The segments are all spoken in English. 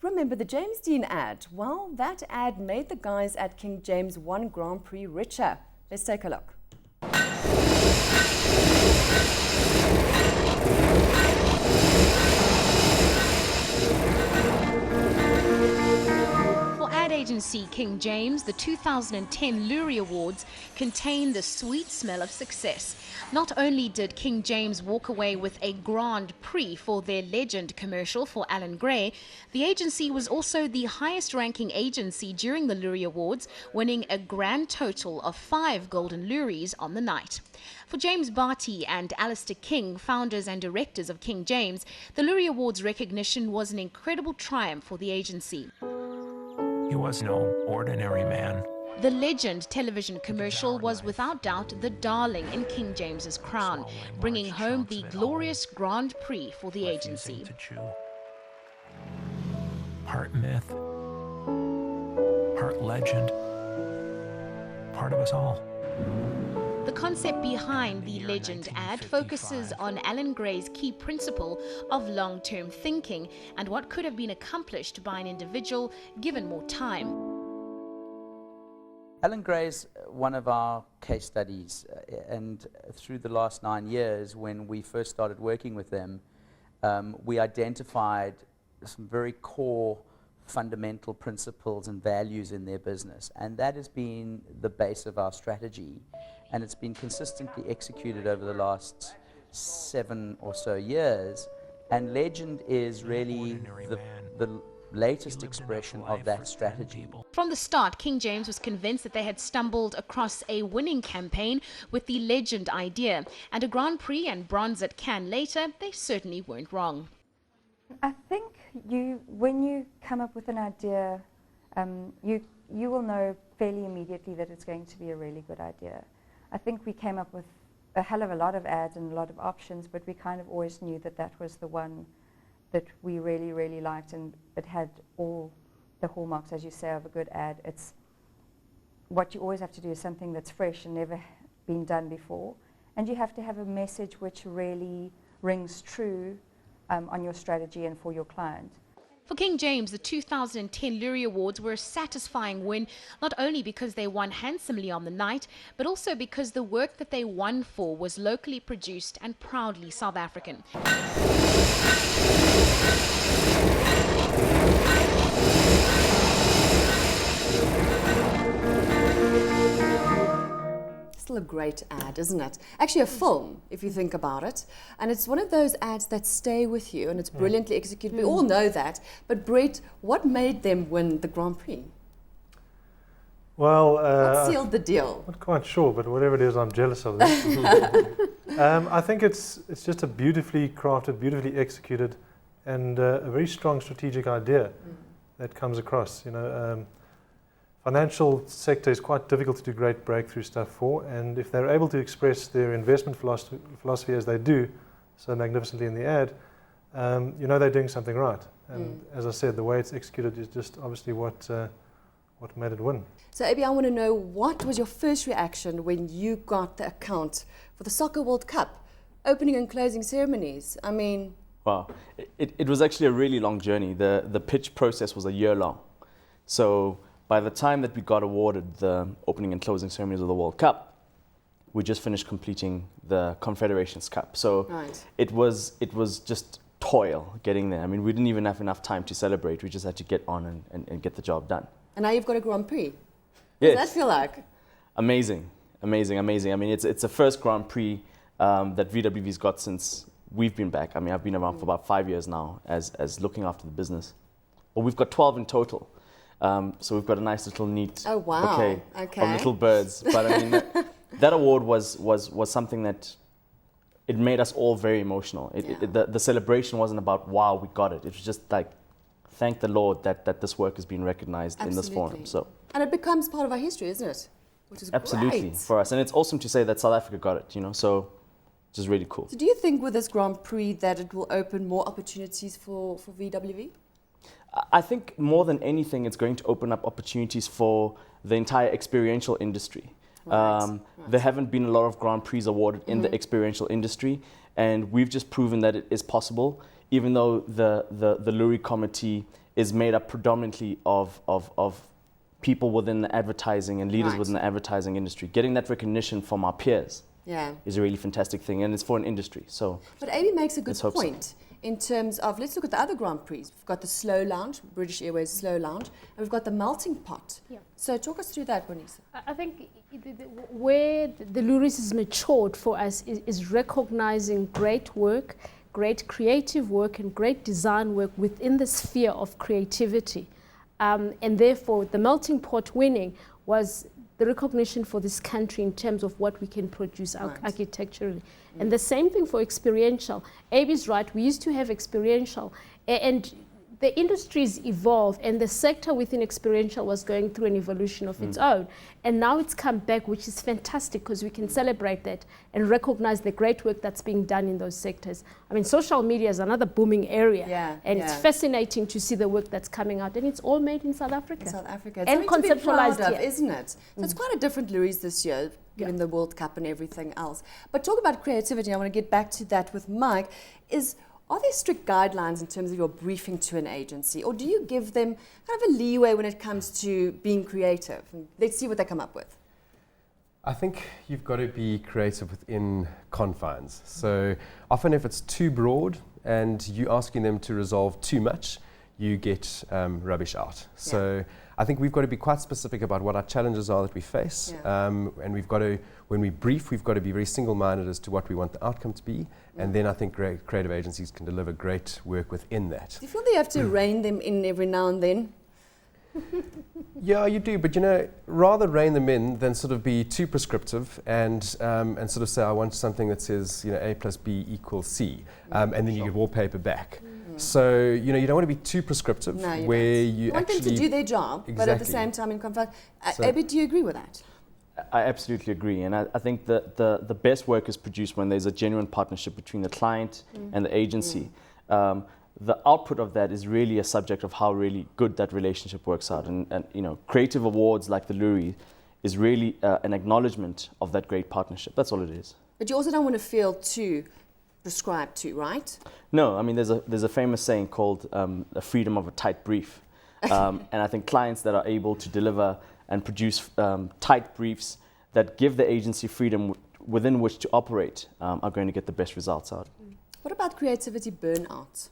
remember the James Dean ad? Well, that ad made the guys at King James 1 Grand Prix richer. Let's take a look. Agency King James, the 2010 Loeries Awards contain the sweet smell of success. Not only did King James walk away with a Grand Prix for their Legend commercial for Alan Gray, the agency was also the highest ranking agency during the Loeries Awards, winning a grand total of 5 golden Loeries on the night. For James Barty and Alistair King, founders and directors of King James, the Loeries Awards recognition was an incredible triumph for the agency. He was no ordinary man. The Legend television commercial was without doubt the darling in King James's crown, bringing home the glorious Grand Prix for the agency. Part myth, part legend, part of us all. The concept behind the Legend ad focuses on Alan Gray's key principle of long-term thinking and what could have been accomplished by an individual given more time. Alan Gray's one of our case studies, and through the last 9 years when we first started working with them, we identified some very core fundamental principles and values in their business, and that has been the base of our strategy, and it's been consistently executed over the last 7 or so years, and Legend is really the latest expression of that strategy. From the start, King James was convinced that they had stumbled across a winning campaign with the Legend idea, and a Grand Prix and bronze at Cannes later, they certainly weren't wrong. I think when you come up with an idea, you will know fairly immediately that it's going to be a really good idea. I think we came up with a hell of a lot of ads and a lot of options, but we kind of always knew that that was the one that we really, really liked, and it had all the hallmarks, as you say, of a good ad. It's what you always have to do is something that's fresh and never been done before, and you have to have a message which really rings true on your strategy and for your client. For King James, the 2010 Loeries Awards were a satisfying win, not only because they won handsomely on the night, but also because the work that they won for was locally produced and proudly South African. Still a great ad, isn't it? Actually a film, if you think about it. And it's one of those ads that stay with you, and it's brilliantly executed. We all know that. But Brett, what made them win the Grand Prix? Well, what sealed the deal? Not quite sure, but whatever it is, I'm jealous of them. I think it's just a beautifully crafted, beautifully executed, and a very strong strategic idea that comes across. You know, financial sector is quite difficult to do great breakthrough stuff for, and if they're able to express their investment philosophy as they do so magnificently in the ad, you know they're doing something right. And as I said, the way it's executed is just obviously what made it win. So Abby, I want to know, what was your first reaction when you got the account for the Soccer World Cup, opening and closing ceremonies? I mean... Wow, it was actually a really long journey. The pitch process was a year long. So by the time that we got awarded the opening and closing ceremonies of the World Cup, we just finished completing the Confederations Cup. So it was just toil getting there. I mean, we didn't even have enough time to celebrate. We just had to get on and get the job done. And now you've got a Grand Prix. Yes. What does that feel like? Amazing, amazing, amazing. I mean, it's the first Grand Prix that VWV's got since we've been back. I mean, I've been around for about 5 years now as looking after the business. Well, we've got 12 in total. So we've got a nice little neat bouquet of little birds. But I mean, that award was something that it made us all very emotional. The celebration wasn't about, wow, we got it. It was just like, thank the Lord that this work has been recognized in this forum. So. And it becomes part of our history, isn't it? Which is absolutely great for us. And it's awesome to say that South Africa got it, you know, so which is really cool. So do you think with this Grand Prix that it will open more opportunities for VWV? I think more than anything, it's going to open up opportunities for the entire experiential industry. There haven't been a lot of Grand Prix awarded in the experiential industry, and we've just proven that it is possible, even though the Loeries committee is made up predominantly of people within the advertising and leaders Right. within the advertising industry. Getting that recognition from our peers Yeah. is a really fantastic thing, and it's for an industry. So But Amy makes a good Let's hope so. point in terms of, let's look at the other Grand Prix. We've got the Slow Lounge, British Airways Slow Lounge, and we've got the Melting Pot. Yeah. So talk us through that, Bonisa. I think where the Loeries is matured for us is recognizing great work, great creative work, and great design work within the sphere of creativity. And therefore, the Melting Pot winning was the recognition for this country in terms of what we can produce Right. architecturally. And the same thing for experiential. Abe's right, we used to have experiential, and the industries evolved, and the sector within experiential was going through an evolution of its own. And now it's come back, which is fantastic because we can celebrate that and recognize the great work that's being done in those sectors. I mean, social media is another booming area, Yeah, and it's yeah. fascinating to see the work that's coming out, and it's all made in South Africa. In South Africa. It's And something to be proud conceptualized of, here. isn't it? So it's quite a different Loeries this year, given the World Cup and everything else. But talk about creativity, I want to get back to that with Mike, are there strict guidelines in terms of your briefing to an agency, or do you give them kind of a leeway when it comes to being creative? And let's see what they come up with. I think you've got to be creative within confines. So often if it's too broad and you're asking them to resolve too much, you get rubbish out. So I think we've got to be quite specific about what our challenges are that we face. Yeah. And we've got to, when we brief, we've got to be very single-minded as to what we want the outcome to be. And then I think creative agencies can deliver great work within that. Do you feel that you have to rein them in every now and then? Yeah, you do, but you know, rather rein them in than sort of be too prescriptive and sort of say, I want something that says, you know, A plus B equals C, and then you get wallpaper back. So, you know, you don't want to be too prescriptive No, you where don't. you want actually... them to do their job, but at the Exactly. same time in conflict. So- Abby, do you agree with that? I absolutely agree, and I think that the best work is produced when there's a genuine partnership between the client and the agency. The output of that is really a subject of how really good that relationship works out. And you know, creative awards like the Loeries is really an acknowledgement of that great partnership. That's all it is. But you also don't want to feel too prescribed to, right? No, I mean, there's a famous saying called the freedom of a tight brief. And I think clients that are able to deliver and produce tight briefs that give the agency freedom within which to operate are going to get the best results out. What about creativity burnout?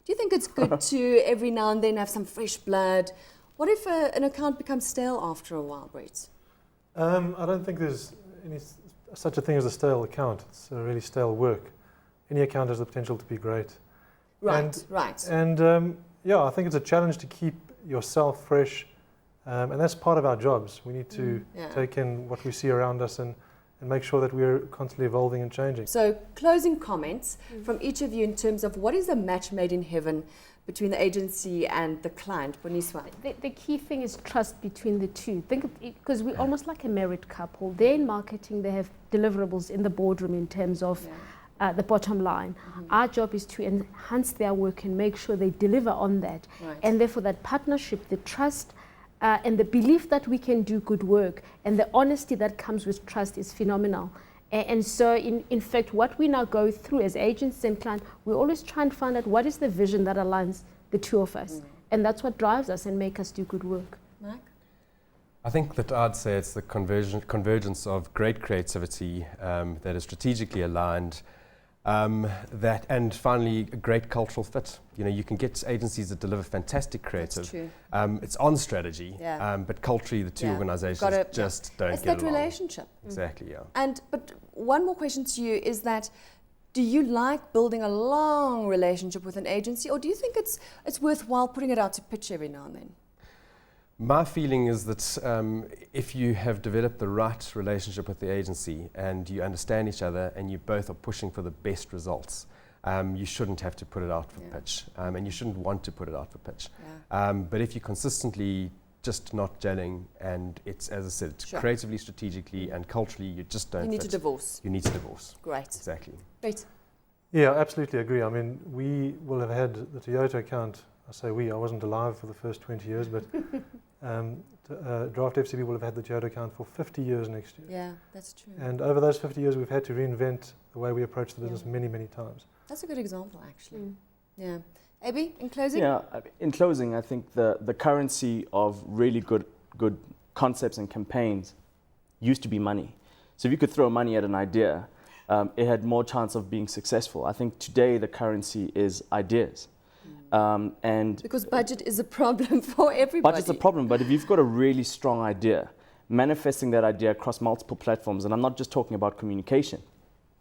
Do you think it's good to every now and then have some fresh blood? What if an account becomes stale after a while, Brett? I don't think there's such a thing as a stale account. It's a really stale work. Any account has the potential to be great. Right, right. And yeah, I think it's a challenge to keep yourself fresh. And that's part of our jobs. We need to Yeah. take in what we see around us and make sure that we're constantly evolving and changing. So, closing comments from each of you in terms of what is a match made in heaven between the agency and the client, Boniswa? The key thing is trust between the two. Think of it, because we're almost like a married couple. They're in marketing, they have deliverables in the boardroom in terms of the bottom line. Our job is to enhance their work and make sure they deliver on that. Right. And therefore that partnership, the trust, and the belief that we can do good work and the honesty that comes with trust is phenomenal. And so, in fact, what we now go through as agents and clients, we always try and find out what is the vision that aligns the two of us. And that's what drives us and make us do good work. Mike? I think that I'd say it's the convergence of great creativity that is strategically aligned, that, and finally a great cultural fit. You know, you can get agencies that deliver fantastic creative. That's true. It's on strategy, Yeah. but culturally the two Yeah. organisations Gotta- just don't It's get that along. relationship. Exactly, yeah. But one more question to you is that, do you like building a long relationship with an agency, or do you think it's worthwhile putting it out to pitch every now and then? My feeling is that if you have developed the right relationship with the agency and you understand each other and you both are pushing for the best results, you shouldn't have to put it out for pitch, and you shouldn't want to put it out for pitch. Yeah. But if you're consistently just not gelling and it's, as I said, Sure. creatively, strategically and culturally, you just don't You need to fit. divorce. You need to divorce. Great. Exactly. Great. Yeah, absolutely agree. I mean, we will have had the Toyota account. I say we, I wasn't alive for the first 20 years, but Draft FCB will have had the Toyota account for 50 years next year. Yeah, that's true. And over those 50 years, we've had to reinvent the way we approach the business Yeah. many, many times. That's a good example, actually. Yeah. Abby, in closing? Yeah, in closing, I think the currency of really good concepts and campaigns used to be money. So if you could throw money at an idea, it had more chance of being successful. I think today the currency is ideas. And because budget is a problem for everybody. Budget's a problem, but if you've got a really strong idea, manifesting that idea across multiple platforms, and I'm not just talking about communication.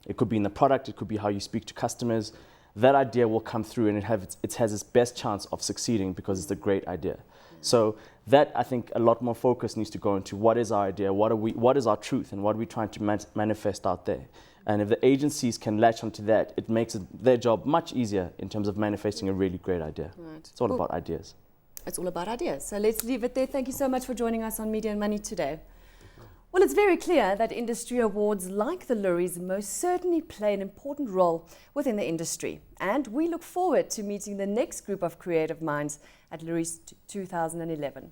It could be in the product, it could be how you speak to customers. That idea will come through and it has its best chance of succeeding because it's a great idea. So that, I think, a lot more focus needs to go into what is our idea, what is our truth, and what are we trying to manifest out there. And if the agencies can latch onto that, it makes their job much easier in terms of manifesting a really great idea. Right. It's all about ideas. It's all about ideas. So let's leave it there. Thank you so much for joining us on Media and Money today. Well, it's very clear that industry awards like the Loeries most certainly play an important role within the industry. And we look forward to meeting the next group of creative minds at Loeries 2011.